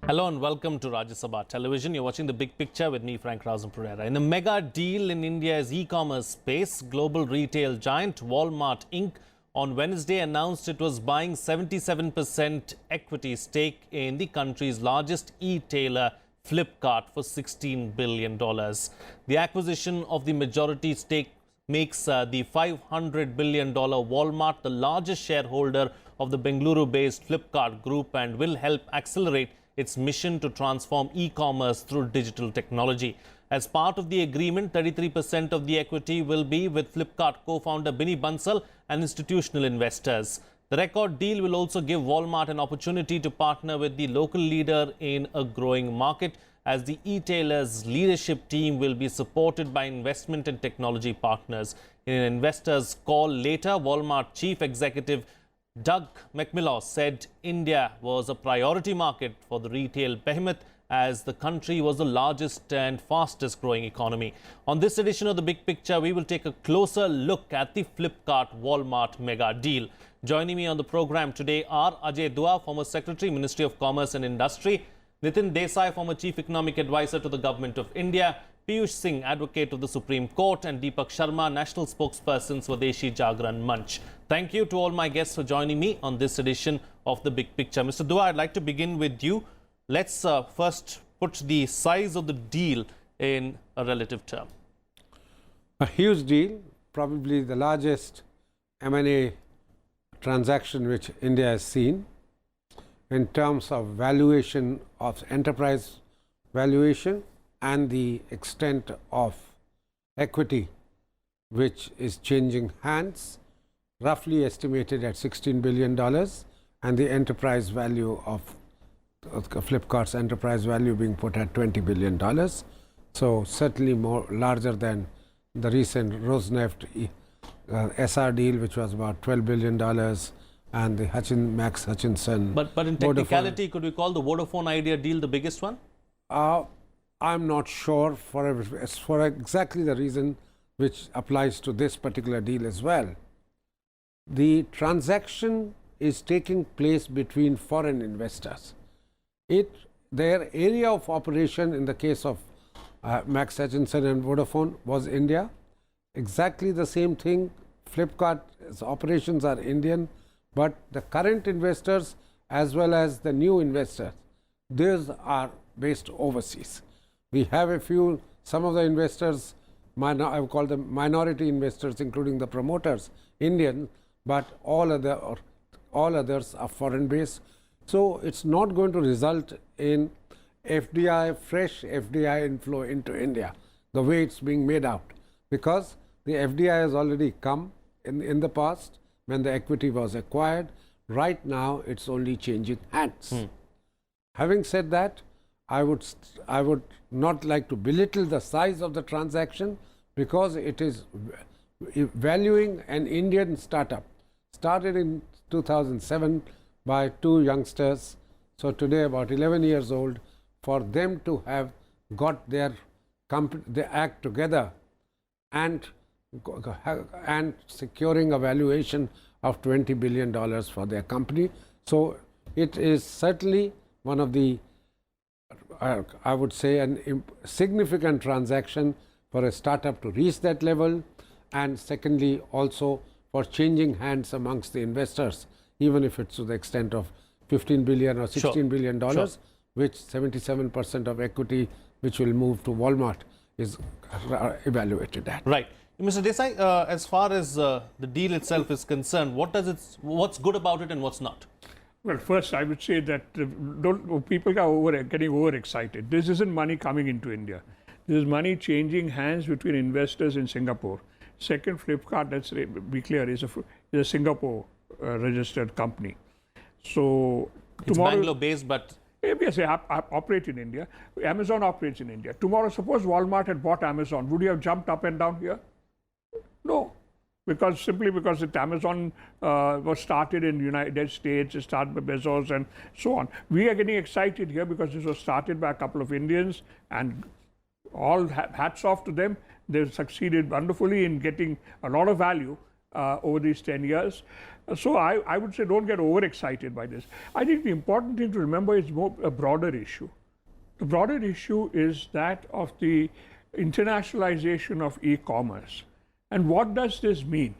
Hello and welcome to Rajya Sabha Television. You're watching The Big Picture with me, Frank Razam Pereira. In a mega deal in India's e-commerce space, global retail giant Walmart Inc. on Wednesday announced it was buying 77% equity stake in the country's largest e-tailer, Flipkart, for $16 billion. The acquisition of the majority stake makes the $500 billion Walmart the largest shareholder of the Bengaluru-based Flipkart group and will help accelerate its mission to transform e-commerce through digital technology. As part of the agreement, 33% of the equity will be with Flipkart co-founder Binny Bansal and institutional investors. The record deal will also give Walmart an opportunity to partner with the local leader in a growing market, as the e-tailer's leadership team will be supported by investment and technology partners. In an investors' call later, Walmart chief executive Doug McMillon said India was a priority market for the retail behemoth, as the country was the largest and fastest growing economy. On this edition of The Big Picture, we will take a closer look at the Flipkart-Walmart mega deal. Joining me on the program today are Ajay Dua, former Secretary, Ministry of Commerce and Industry; Nitin Desai, former Chief Economic Advisor to the Government of India; Piyush Singh, Advocate of the Supreme Court; and Deepak Sharma, National Spokesperson, Swadeshi Jagran Manch. Thank you to all my guests for joining me on this edition of The Big Picture. Mr. Dua, I'd like to begin with you. Let's first put the size of the deal in a relative term. A huge deal, probably the largest M&A transaction which India has seen in terms of valuation of enterprise valuation and the extent of equity which is changing hands, roughly estimated at $16 billion, and the enterprise value of Flipkart's enterprise value being put at $20 billion. So certainly more larger than the recent Rosneft SR deal, which was about $12 billion, and the Max Hutchinson. But in technicality, could we call the Vodafone Idea deal the biggest one? I'm not sure for exactly the reason which applies to this particular deal as well. The transaction is taking place between foreign investors. Their area of operation in the case of Max Hutchinson and Vodafone was India. Exactly the same thing, Flipkart's operations are Indian, but the current investors as well as the new investors, these are based overseas. We have some of the investors, I would call them minority investors, including the promoters, Indian, but all others are foreign based. So it's not going to result in FDI, fresh FDI inflow into India, the way it's being made out, because the FDI has already come in the past when the equity was acquired. Right now, it's only changing hands. Having said that, I would not like to belittle the size of the transaction, because it is valuing an Indian startup, started in 2007 by two youngsters, so today about 11 years old, for them to have got their act together and securing a valuation of $20 billion for their company. So it is certainly one of the, I would say, a significant transaction for a startup to reach that level, and secondly also for changing hands amongst the investors, even if it's to the extent of $15 billion or $16 billion, which 77% of equity which will move to Walmart is evaluated at. Right. Mr. Desai, as far as the deal itself is concerned, what's good about it and what's not? Well, first I would say that people are getting overexcited. This isn't money coming into India. This is money changing hands between investors in Singapore. Second, Flipkart, let's be clear, is a Singapore registered company. So it's Bangalore based, but yes, they operate in India. Amazon operates in India. Tomorrow, suppose Walmart had bought Amazon, would you have jumped up and down here? No, simply because Amazon was started in the United States, it started by Bezos and so on. We are getting excited here because this was started by a couple of Indians, and all hats off to them. They've succeeded wonderfully in getting a lot of value over these 10 years. So I would say don't get overexcited by this. I think the important thing to remember is more a broader issue. The broader issue is that of the internationalization of e-commerce. And what does this mean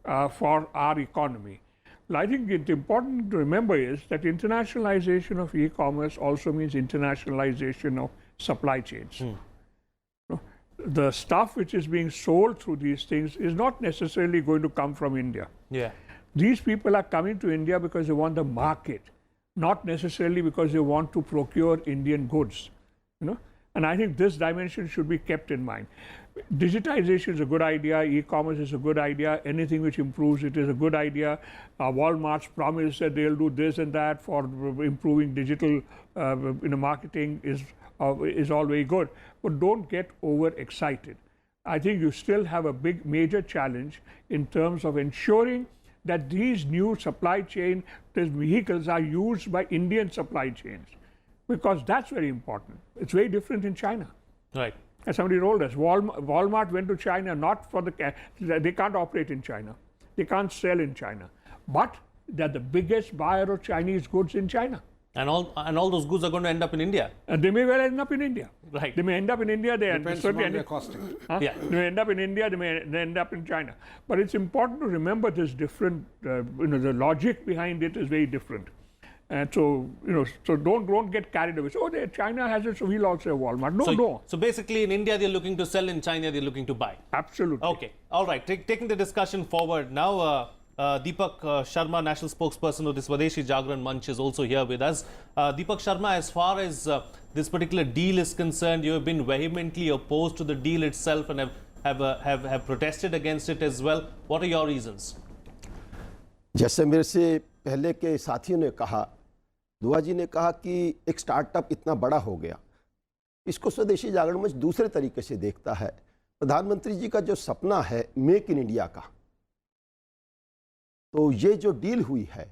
for our economy? Well, I think the important thing to remember is that internationalization of e-commerce also means internationalization of supply chains. The stuff which is being sold through these things is not necessarily going to come from India. Yeah. These people are coming to India because they want the market, not necessarily because they want to procure Indian goods. And I think this dimension should be kept in mind. Digitization is a good idea. E-commerce is a good idea. Anything which improves it is a good idea. Walmart's promise that they'll do this and that for improving digital marketing is all very good. But don't get overexcited. I think you still have a big major challenge in terms of ensuring that these new supply chain, these vehicles are used by Indian supply chains, because that's very important. It's very different in China. Right. As somebody told us, Walmart went to China not for they can't operate in China. They can't sell in China. But they're the biggest buyer of Chinese goods in China. And all those goods are going to end up in India. And they may well end up in India. Right. They may end up in India. Depends on their costing. Yeah. They may end up in India. They may end up in China. But it's important to remember this different. The logic behind it is very different. And so so don't get carried away. So China has it, so we'll also have Walmart. No. So basically, in India, they're looking to sell. In China, they're looking to buy. Absolutely. Okay. All right. Taking the discussion forward now. Deepak Sharma, national spokesperson of the Swadeshi Jagran Manch, is also here with us. Deepak Sharma, as far as this particular deal is concerned, you have been vehemently opposed to the deal itself and have protested against it as well. What are your reasons? जैसे मेरे से पहले के साथियों ने कहा, दुआ जी ने कहा कि एक स्टार्टअप इतना बड़ा हो गया, इसको स्वदेशी जागरण मंच दूसरे तरीके से देखता है। प्रधानमंत्री जी का जो सपना है मेक इन इंडिया का, तो ये जो डील हुई है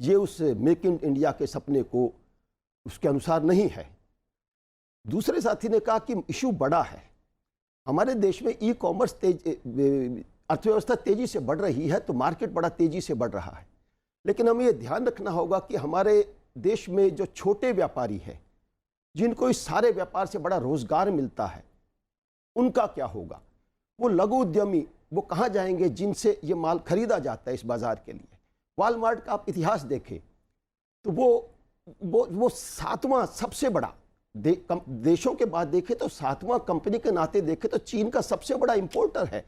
ये उस मेक इन इंडिया के सपने को उसके अनुसार नहीं है। दूसरे साथी ने कहा कि इशू बड़ा है, हमारे देश में ई कॉमर्स अर्थव्यवस्था तेजी से बढ़ रही है, तो मार्केट बड़ा तेजी से बढ़ रहा है। लेकिन हमें ये ध्यान रखना होगा कि हमारे देश में जो छोटे व्यापारी हैं, जिनको इस सारे व्यापार से बड़ा रोजगार मिलता है, उनका क्या होगा? वो लघु उद्यमी वो कहाँ जाएंगे जिनसे ये माल खरीदा जाता है इस बाजार के लिए? वॉलमार्ट का आप इतिहास देखें तो वो सातवां सबसे बड़ा देशों के बाद देखें तो सातवां कंपनी के नाते देखें तो चीन का सबसे बड़ा इंपोर्टर है।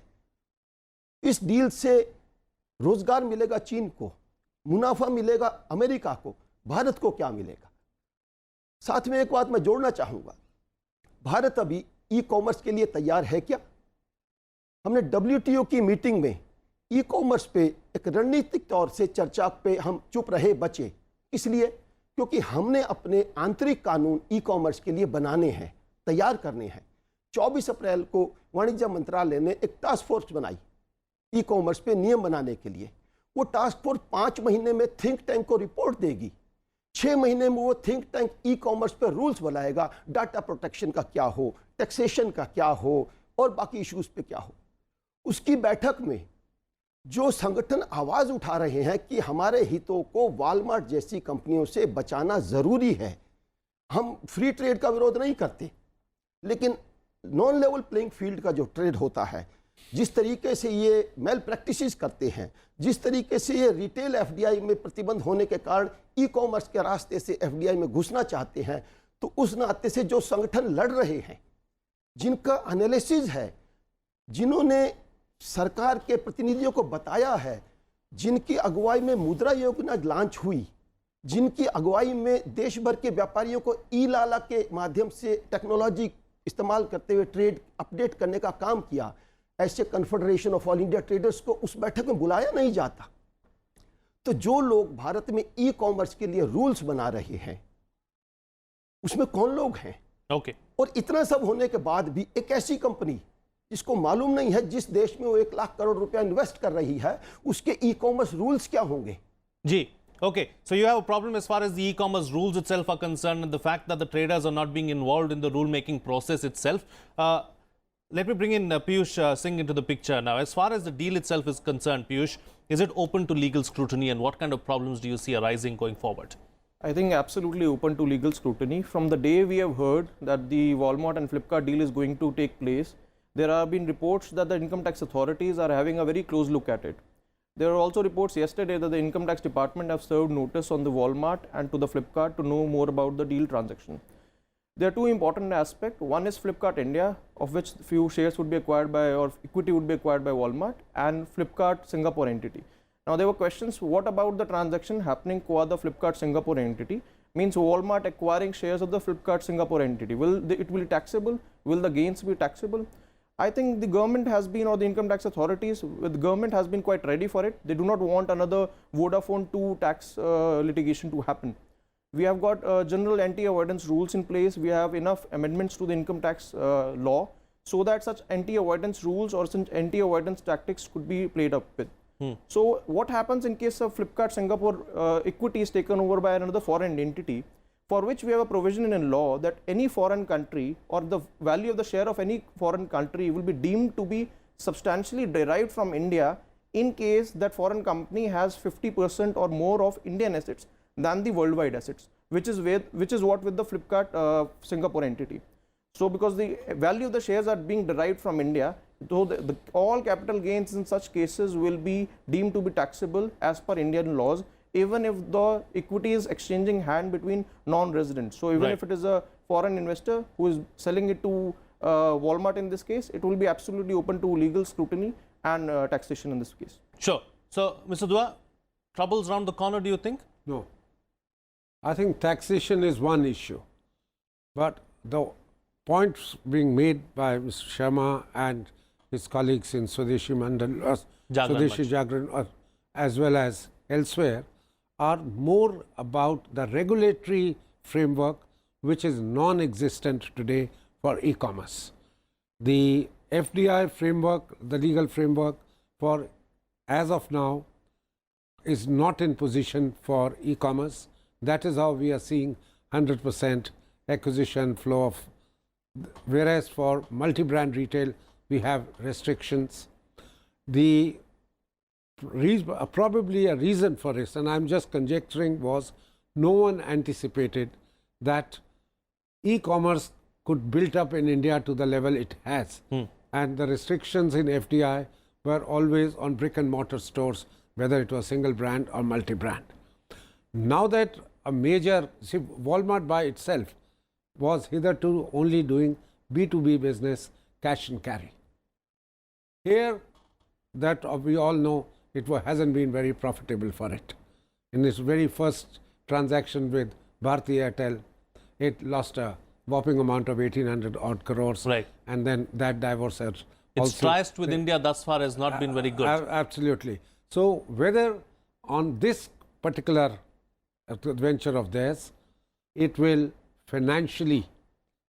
इस डील से रोजगार मिलेगा चीन को, मुनाफा मिलेगा अमेरिका को, भारत को क्या मिलेगा? साथ में एक बात मैं जोड़ना चाहूँगा, भारत अभी ई कॉमर्स के लिए तैयार है क्या? हमने WTO की मीटिंग में ई कॉमर्स पे एक रणनीतिक तौर से चर्चा पे हम चुप रहे, बचे। इसलिए क्योंकि हमने अपने आंतरिक कानून ई कॉमर्स के लिए बनाने हैं, तैयार करने हैं। 24 अप्रैल को वाणिज्य मंत्रालय ने एक टास्क फोर्स बनाई ई कॉमर्स पे नियम बनाने के लिए। वो टास्क फोर्स 5 महीने में थिंक टैंक को रिपोर्ट देगी। 6 महीने में वो थिंक टैंक ई कॉमर्स पे रूल्स बनाएगा, डाटा प्रोटेक्शन का क्या हो, टैक्सेशन का क्या हो और बाकी इश्यूज पे क्या हो। उसकी बैठक में जो संगठन आवाज उठा रहे हैं कि हमारे हितों को वॉलमार्ट जैसी कंपनियों से बचाना जरूरी है, हम फ्री ट्रेड का विरोध नहीं करते, लेकिन नॉन लेवल प्लेइंग फील्ड का जो ट्रेड होता है, जिस तरीके से ये मेल प्रैक्टिसेस करते हैं, जिस तरीके से ये रिटेल एफडीआई में प्रतिबंध होने के कारण ई कॉमर्स के रास्ते से एफडीआई में घुसना चाहते हैं, तो उस नाते से जो संगठन लड़ रहे हैं, जिनका एनालिसिस है, जिन्होंने सरकार के प्रतिनिधियों को बताया है, जिनकी अगुवाई में मुद्रा योजना लॉन्च हुई, जिनकी अगुवाई में देश भर के व्यापारियों को ई लाला के माध्यम से टेक्नोलॉजी इस्तेमाल करते हुए ट्रेड अपडेट करने का काम किया, ऐसे confederation of all India traders को उस बैठक में बुलाया नहीं जाता। तो जो लोग भारत में ई कॉमर्स के लिए रूल्स बना रहे हैं, उसमें कौन लोग हैं? ओके। और इतना सब होने के बाद भी एक ऐसी कंपनी जिसको मालूम नहीं है जिस देश में वो 1 लाख करोड़ रुपया इन्वेस्ट कर रही है, उसके ई कॉमर्स रूल्स क्या होंगे? जी, okay. So you have a problem as far as the e-commerce rules itself are concerned, and the fact that the traders are not being involved in the rule-making process itself. let me bring in Piyush Singh into the picture now. As far as the deal itself is concerned, Piyush, is it open to legal scrutiny, and what kind of problems do you see arising going forward? I think absolutely open to legal scrutiny. From the day we have heard that the Walmart and Flipkart deal is going to take place, there have been reports that the income tax authorities are having a very close look at it. There are also reports yesterday that the income tax department have served notice on the Walmart and to the Flipkart to know more about the deal transaction. There are two important aspects. One is Flipkart India, of which few shares would be acquired by, or equity would be acquired by Walmart, and Flipkart Singapore entity. Now there were questions, what about the transaction happening qua the Flipkart Singapore entity? Means Walmart acquiring shares of the Flipkart Singapore entity. It will be taxable? Will the gains be taxable? I think the government has been, or the income tax authorities, the government has been quite ready for it. They do not want another Vodafone 2 tax litigation to happen. We have got general anti-avoidance rules in place. We have enough amendments to the income tax law so that such anti-avoidance rules or such anti-avoidance tactics could be played up with. So what happens in case of Flipkart Singapore equity is taken over by another foreign entity, for which we have a provision in law that any foreign country or the value of the share of any foreign country will be deemed to be substantially derived from India in case that foreign company has 50% or more of Indian assets than the worldwide assets, which is what with the Flipkart Singapore entity. So because the value of the shares are being derived from India, so all capital gains in such cases will be deemed to be taxable as per Indian laws, even if the equity is exchanging hand between non-residents. So even if it is a foreign investor who is selling it to Walmart in this case, it will be absolutely open to legal scrutiny and taxation in this case. Sure. So, Mr. Dua, troubles around the corner, do you think? No. I think taxation is one issue, but the points being made by Mr. Sharma and his colleagues in Swadeshi Mandal, Swadeshi Jagran, as well as elsewhere, are more about the regulatory framework which is non-existent today for e-commerce. The FDI framework, the legal framework for as of now, is not in position for e-commerce. That is how we are seeing 100% acquisition flow of, whereas for multi-brand retail we have restrictions. The probably a reason for this, and I'm just conjecturing, was no one anticipated that e-commerce could build up in India to the level it has. And the restrictions in FDI were always on brick and mortar stores, whether it was single brand or multi-brand. Now that a major, see, Walmart by itself was hitherto only doing B2B business, cash and carry. Here, that we all know, it hasn't been very profitable for it. In its very first transaction with Bharti Airtel, it lost a whopping amount of 1800 odd crores. Right. And then that divorce has Its tryst with India thus far has not been very good. Absolutely. So whether on this particular venture of theirs, it will financially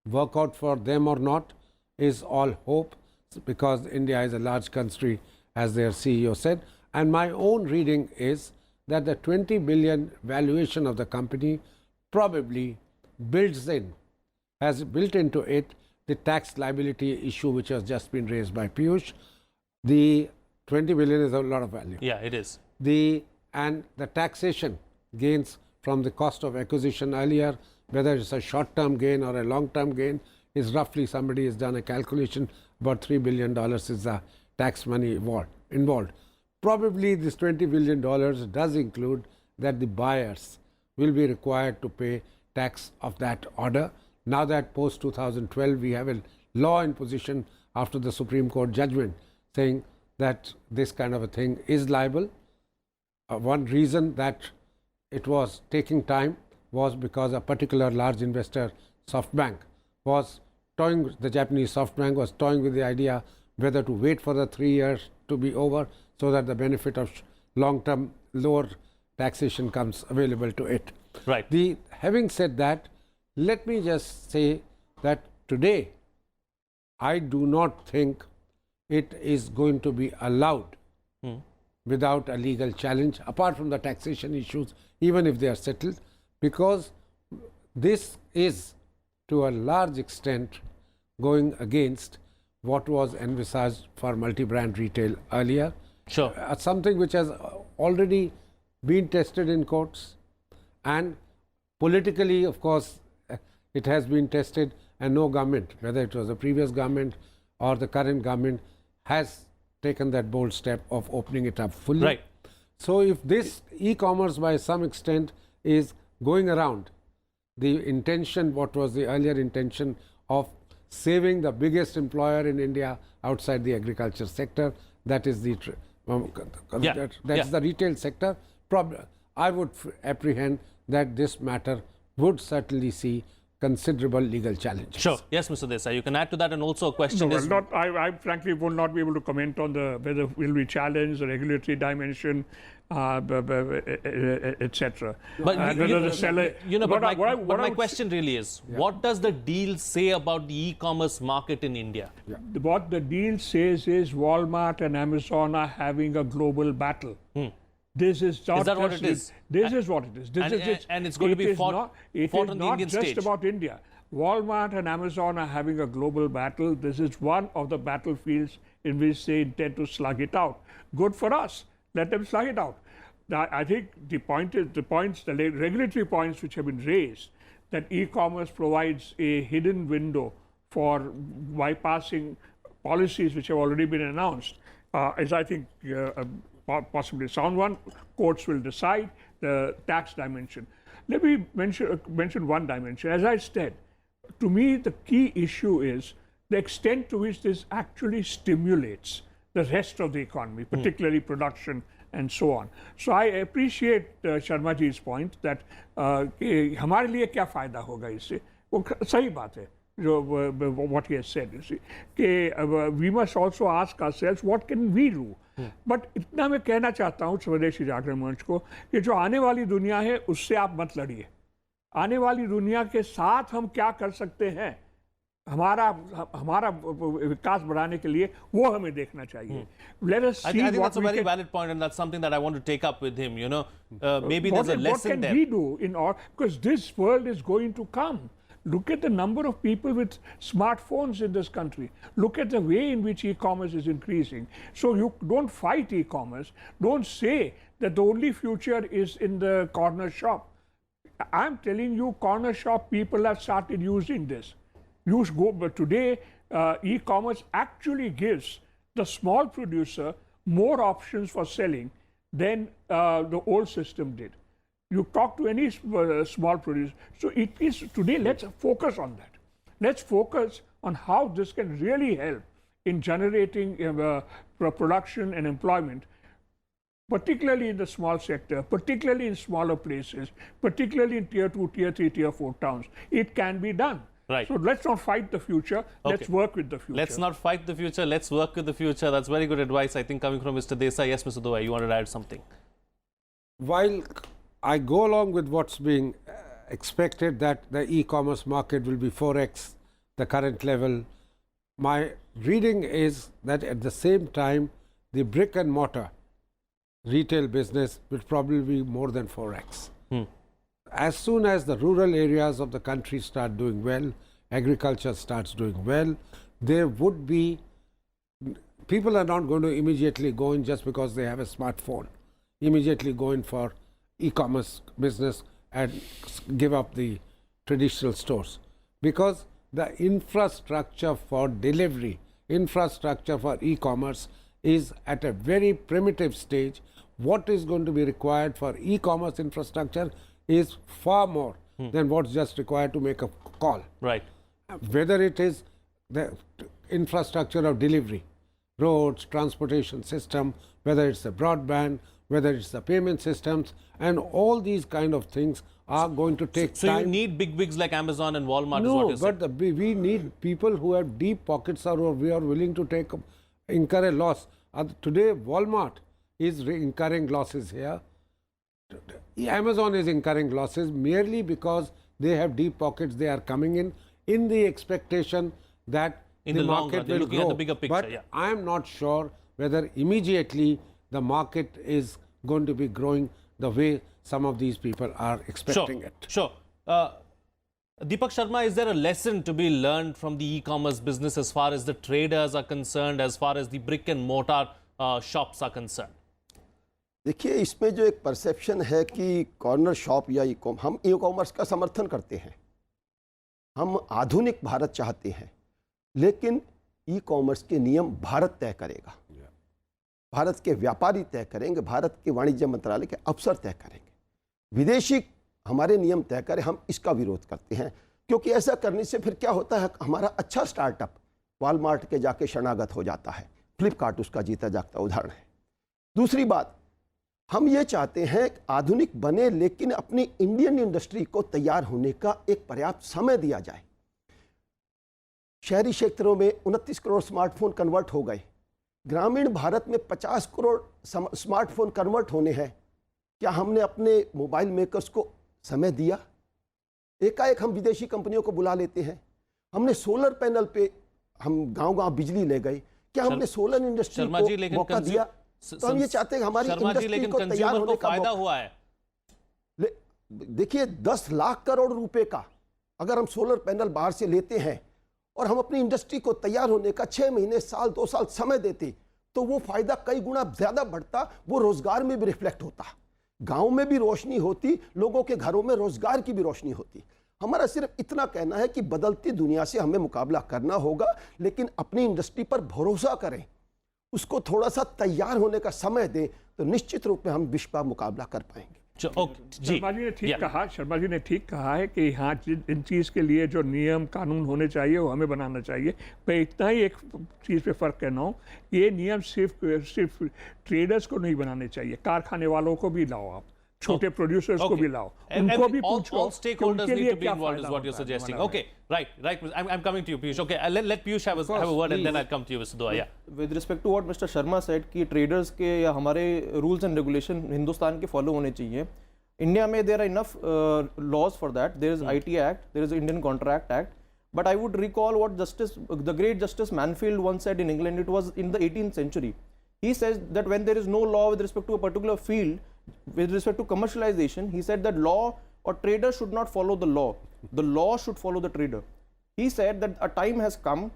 work out for them or not is all hope, because India is a large country, as their CEO said. And my own reading is that the 20 billion valuation of the company probably has built into it the tax liability issue which has just been raised by Piyush. The 20 billion is a lot of value. Yeah, it is. And the taxation gains from the cost of acquisition earlier, whether it's a short-term gain or a long-term gain, is roughly, somebody has done a calculation, about $3 billion is the tax money involved. Probably this $20 billion does include that the buyers will be required to pay tax of that order. Now that post 2012 we have a law in position after the Supreme Court judgment saying that this kind of a thing is liable. One reason that it was taking time was because a particular large investor, SoftBank, was toying, the Japanese SoftBank was toying with the idea whether to wait for the 3 years to be over so that the benefit of long-term lower taxation comes available to it. Right. Having said that, let me just say that today I do not think it is going to be allowed without a legal challenge, apart from the taxation issues, even if they are settled, because this is to a large extent going against what was envisaged for multi-brand retail earlier. Sure. Something which has already been tested in courts, and politically, of course, it has been tested, and no government, whether it was the previous government or the current government, has taken that bold step of opening it up fully. Right. So if this e-commerce by some extent is going around the intention, what was the earlier intention of saving the biggest employer in India outside the agriculture sector, that is the that's the retail sector. I would apprehend that this matter would certainly see considerable legal challenges. Sure. Yes, Mr. Desai, you can add to that, and also a question No, is... well, I frankly will not be able to comment on whether will we challenge the regulatory dimension, etc. But whether the seller. but my question really is, what does the deal say about the e-commerce market in India? What the deal says is Walmart and Amazon are having a global battle. This is not. Is that what it is? This is what it is. And it's going to be fought on the Indian just stage. about India. Walmart and Amazon are having a global battle. This is one of the battlefields in which they intend to slug it out. Good for us. Let them slug it out. Now, I think the regulatory points which have been raised, that e-commerce provides a hidden window for bypassing policies which have already been announced, is, I think, possibly a sound one. Courts will decide the tax dimension. Let me mention one dimension. As I said, to me, the key issue is the extent to which this actually stimulates the rest of the economy, particularly production and so on. So I appreciate Sharma ji's point that हमारे लिए क्या फायदा होगा इससे, वो सही बात है what he has said, you see, we must also ask ourselves what can we do. But इतना मैं कहना चाहता हूँ स्वदेशी जागरण मंच को कि जो आने वाली दुनिया है उससे आप मत लड़िए. आने वाली दुनिया के साथ हम क्या कर सकते हैं, हमारा विकास बढ़ाने के लिए वो हमें देखना चाहिए. Let us see. I think that's a very valid point, and that's something that I want to take up with him. Maybe there's a lesson there. What can we do because this world is going to come. Look at the number of people with smartphones in this country. Look at the way in which e-commerce is increasing. So you don't fight e-commerce. Don't say that the only future is in the corner shop. I'm telling you, corner shop people have started using this. But today, e-commerce actually gives the small producer more options for selling than the old system did. You talk to any small producer. So it is today, let's focus on that. Let's focus on how this can really help in generating production and employment, particularly in the small sector, particularly in smaller places, particularly in tier 2, tier 3, tier 4 towns. It can be done. Right. So let's not fight the future. Okay. Let's work with the future. Let's not fight the future. Let's work with the future. That's very good advice, I think, coming from Mr. Desai. Yes, Mr. Dua, you wanted to add something? While I go along with what's being expected, that the e-commerce market will be 4x the current level, my reading is that at the same time, the brick and mortar retail business will probably be more than 4x. As soon as the rural areas of the country start doing well, agriculture starts doing well, there would be, people are not going to immediately go in just because they have a smartphone, immediately go in for e-commerce business and give up the traditional stores, because the infrastructure for delivery, infrastructure for e-commerce is at a very primitive stage. What is going to be required for e-commerce infrastructure is far more than what's just required to make a call. Right. Whether it is the infrastructure of delivery, roads, transportation system, whether it's the broadband, whether it's the payment systems, and all these kind of things are going to take time. So you need big wigs like Amazon and Walmart, is what No, you're saying. but we need people who have deep pockets or we are willing to incur a loss. Today, Walmart is incurring losses here. Amazon is incurring losses merely because they have deep pockets. They are coming in the expectation that In the the long market run, they're will looking at grow. the bigger picture, But yeah. I am not sure whether immediately the market is going to be growing the way some of these people are expecting it. Sure. Deepak Sharma, is there a lesson to be learned from the e-commerce business as far as the traders are concerned, as far as the brick and mortar shops are concerned? देखिए, इसमें जो एक perception है कि corner shop या हम e commerce का समर्थन करते हैं, हम आधुनिक भारत चाहते हैं, लेकिन ई कॉमर्स के नियम भारत तय करेगा, भारत के व्यापारी तय करेंगे, भारत के वाणिज्य मंत्रालय के अफसर तय करेंगे। विदेशी हमारे नियम तय करें, हम इसका विरोध करते हैं, क्योंकि ऐसा करने से फिर क्या होता है, हमारा अच्छा स्टार्टअप वॉलमार्ट के जाके शरणागत हो जाता है। फ्लिपकार्ट उसका जीता जागता उदाहरण है। दूसरी बात, हम ये चाहते हैं आधुनिक बने, लेकिन अपनी इंडियन इंडस्ट्री को तैयार होने का एक पर्याप्त समय दिया जाए। शहरी क्षेत्रों में 29 करोड़ स्मार्टफोन कन्वर्ट हो गए, ग्रामीण भारत में 50 करोड़ स्मार्टफोन कन्वर्ट होने हैं। क्या हमने अपने मोबाइल मेकर्स को समय दिया? एकाएक हम विदेशी कंपनियों को बुला लेते हैं। हमने सोलर पैनल पे हम गांव-गांव बिजली ले गए। क्या हमने सोलर इंडस्ट्री को मौका दिया? तो हम ये चाहते हैं हमारी इंडस्ट्री को तैयार होने का फायदा हुआ है। देखिए, 10 लाख करोड़ रुपए का अगर हम सोलर पैनल बाहर से लेते हैं और हम अपनी इंडस्ट्री को तैयार होने का 6 महीने, साल, 2 साल समय देते, तो वो फायदा कई गुना ज्यादा बढ़ता, वो रोजगार में भी रिफ्लेक्ट होता, गांव में भी रोशनी होती, लोगों के घरों में रोजगार की भी रोशनी होती। हमारा सिर्फ इतना कहना है कि बदलती दुनिया से हमें मुकाबला करना होगा, लेकिन अपनी इंडस्ट्री पर भरोसा करें, उसको थोड़ा सा तैयार होने का समय दें, तो निश्चित रूप में हम विश्व का मुकाबला कर पाएंगे। शर्मा जी ने ठीक कहा, शर्मा जी ने ठीक कहा है कि हाँ, इन चीज़ के लिए जो नियम कानून होने चाहिए वो हमें बनाना चाहिए। मैं इतना ही एक चीज़ पे फ़र्क कहना हूँ, ये नियम सिर्फ ट्रेडर्स को नहीं बनाने चाहिए, कारखाने वालों को भी लाओ, आप छोटे प्रोड्यूसर्स को भी लाओ, उनको भी पूछो। All stakeholders need to be involved is what you're suggesting. Okay, right. I'm coming to you, Piyush. Okay, let Piyush have a word and then I'll come to you, Mr. Dua. Yeah. With respect to what Mr. Sharma said कि traders के या हमारे rules and regulation Hindustan के follow होने चाहिए। India में there are enough laws for that. There is IT Act, there is Indian Contract Act. But I would recall what the great Justice Mansfield once said in England. It was in the 18th century. He says that when there is no law with respect to a particular field, with respect to commercialization, he said that law or trader should not follow the law. The law should follow the trader. He said that a time has come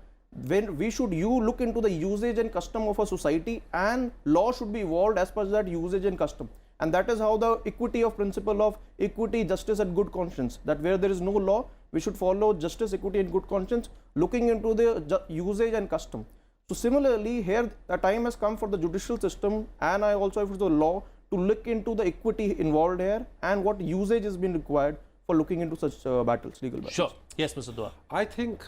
when we should look into the usage and custom of a society, and law should be evolved as per that usage and custom. And that is how the equity of principle of equity, justice and good conscience, that where there is no law, we should follow justice, equity and good conscience, looking into the usage and custom. So similarly, here a time has come for the judicial system, and I also for the law, to look into the equity involved here and what usage has been required for looking into such battles, legal battles. Sure. Yes, Mr. Dua. I think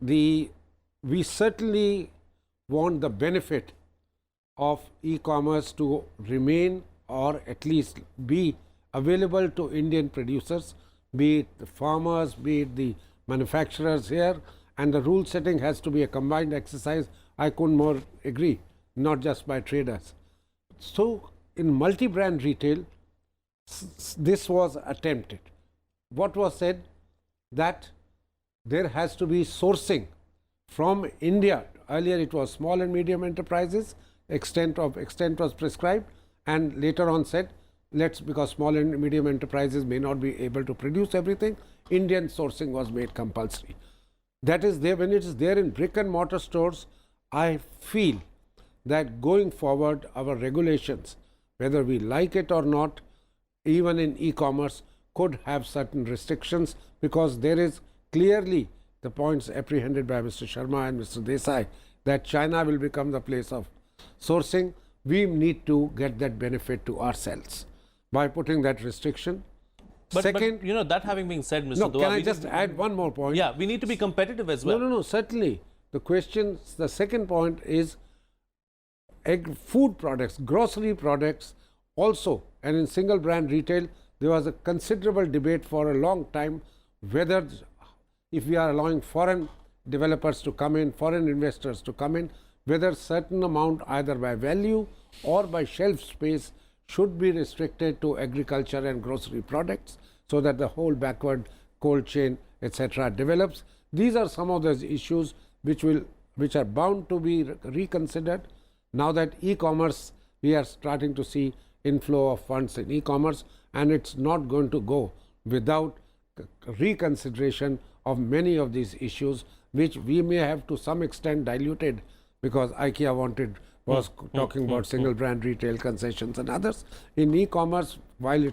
we certainly want the benefit of e-commerce to remain or at least be available to Indian producers, be it the farmers, be it the manufacturers here, and the rule setting has to be a combined exercise. I couldn't more agree, not just by traders. So in multi-brand retail, this was attempted. What was said? That there has to be sourcing from India. Earlier it was small and medium enterprises, extent was prescribed, and later on said, because small and medium enterprises may not be able to produce everything, Indian sourcing was made compulsory. That is there, when it is there in brick and mortar stores, I feel that going forward our regulations, whether we like it or not, even in e-commerce, could have certain restrictions, because there is clearly the points apprehended by Mr. Sharma and Mr. Desai that China will become the place of sourcing. We need to get that benefit to ourselves by putting that restriction. Second, you know, that having been said, Mr. Dua, can I just add one more point? Yeah, we need to be competitive as well. No, certainly. The second point is food products, grocery products also, and in single brand retail, there was a considerable debate for a long time whether, if we are allowing foreign developers to come in, foreign investors to come in, whether certain amount either by value or by shelf space should be restricted to agriculture and grocery products, so that the whole backward cold chain, etc. develops. These are some of those issues which are bound to be reconsidered. Now that e-commerce, we are starting to see inflow of funds in e-commerce, and it's not going to go without reconsideration of many of these issues, which we may have to some extent diluted because IKEA was talking about single brand retail concessions and others. In e-commerce, while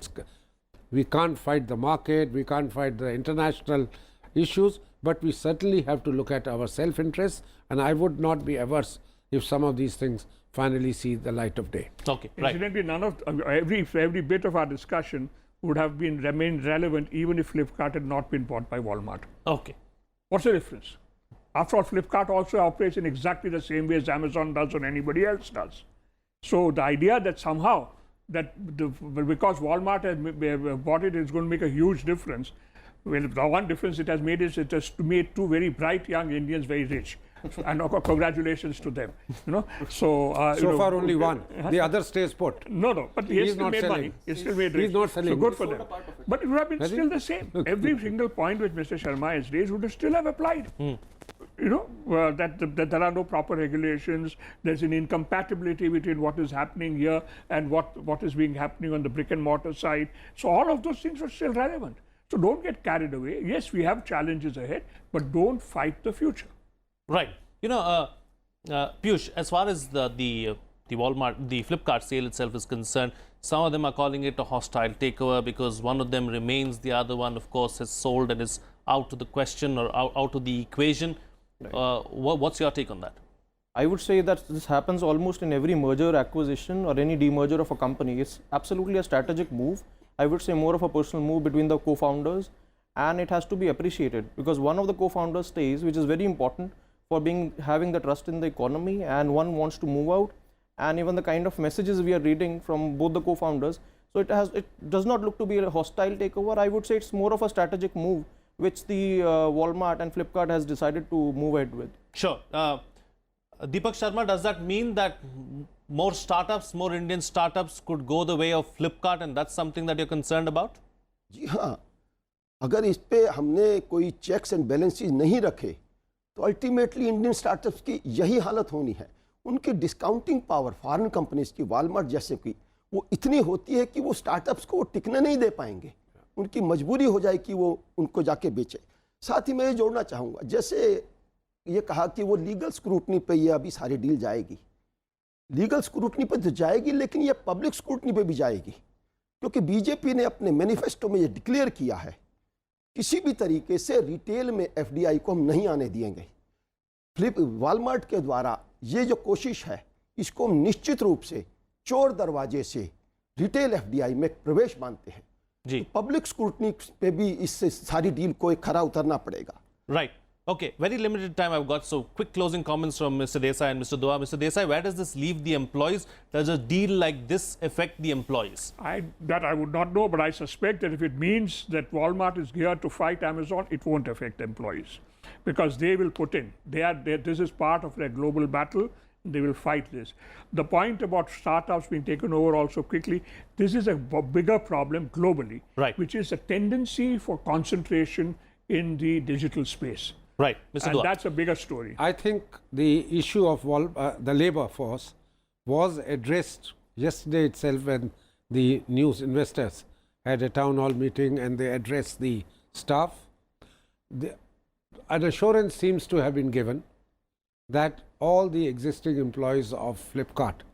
we can't fight the market, we can't fight the international issues, but we certainly have to look at our self-interest, and I would not be averse if some of these things finally see the light of day. Okay, right. Incidentally, none of every bit of our discussion would have remained relevant even if Flipkart had not been bought by Walmart. Okay. What's the difference? After all, Flipkart also operates in exactly the same way as Amazon does or anybody else does. So the idea that somehow because Walmart has bought it, it's going to make a huge difference. Well, the one difference it has made is it has made two very bright young Indians very rich. And congratulations to them. So far only one. The other stays put. No, but he has still made money. He's still made rich. He's not selling. So good for them. But it would have been still the same. Every single point which Mr. Sharma has raised would have still have applied. That there are no proper regulations. There's an incompatibility between what is happening here and what is happening on the brick and mortar side. So all of those things are still relevant. So don't get carried away. Yes, we have challenges ahead, but don't fight the future. Right. Piyush, as far as the Walmart, the Flipkart sale itself is concerned, some of them are calling it a hostile takeover because one of them remains, the other one, of course, has sold and is out of the question or out of the equation. Right. What's your take on that? I would say that this happens almost in every merger, acquisition or any demerger of a company. It's absolutely a strategic move. I would say more of a personal move between the co-founders, and it has to be appreciated because one of the co-founders stays, which is very important for having the trust in the economy, and one wants to move out, and even the kind of messages we are reading from both the co-founders. So it does not look to be a hostile takeover. I would say it's more of a strategic move which the Walmart and Flipkart has decided to move ahead with. Sure. Deepak Sharma, does that mean that more startups, more Indian startups could go the way of Flipkart, and that's something that you're concerned about? जी हाँ, अगर इस पे हमने कोई checks and balances नहीं रखे तो ultimately Indian startups की यही हालत होनी है। उनकी डिस्काउंटिंग पावर फॉरेन कंपनीज की, वॉलमार्ट जैसे की, वो इतनी होती है कि वो स्टार्टअप्स को टिकने नहीं दे पाएंगे। उनकी मजबूरी हो जाए कि वो उनको जाके बेचे। साथ ही मैं ये जोड़ना चाहूँगा, जैसे ये कहा कि वो लीगल स्क्रूटनी पे ये अभी सारी डील जाएगी। लीगल स्क्रूटनी पे तो जाएगी, लेकिन ये पब्लिक स्क्रूटनी पे भी जाएगी, क्योंकि बीजेपी ने अपने मैनिफेस्टो में ये डिक्लेयर किया है किसी भी तरीके से रिटेल में एफडीआई को हम नहीं आने देंगे। वॉलमार्ट के द्वारा ये जो कोशिश है, इसको हम निश्चित रूप से चोर दरवाजे से रिटेल एफडीआई में प्रवेश मानते हैं। जी। तो पब्लिक स्क्रूटनी पे भी इससे सारी डील को एक खरा उतरना पड़ेगा। Right. Okay, very limited time I've got, so quick closing comments from Mr. Desai and Mr. Dua. Mr. Desai, where does this leave the employees? Does a deal like this affect the employees? That I would not know, but I suspect that if it means that Walmart is geared to fight Amazon, it won't affect employees because they will put in. This is part of their global battle. They will fight this. The point about startups being taken over also quickly, this is a bigger problem globally, right, which is a tendency for concentration in the digital space. Right, Mr. And Dua. that's a bigger story. I think the issue of the labor force was addressed yesterday itself when the news investors had a town hall meeting and they addressed the staff. An assurance seems to have been given that all the existing employees of Flipkart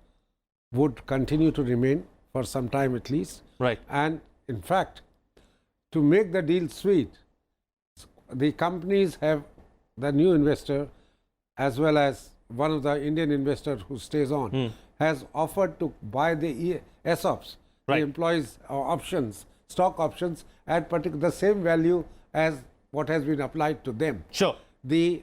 would continue to remain for some time at least. Right. And in fact, to make the deal sweet, the companies have the new investor as well as one of the Indian investors who stays on has offered to buy the ESOPs, right, the employees' options, stock options at the same value as what has been applied to them. Sure.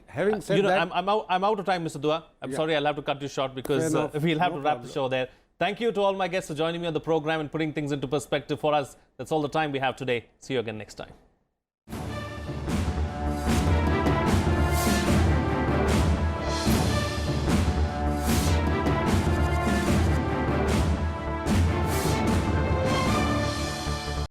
Having said that, I'm out of time, Mr. Dua. I'm sorry, I'll have to cut you short because we'll have to wrap the show there. Thank you to all my guests for joining me on the program and putting things into perspective for us. That's all the time we have today. See you again next time.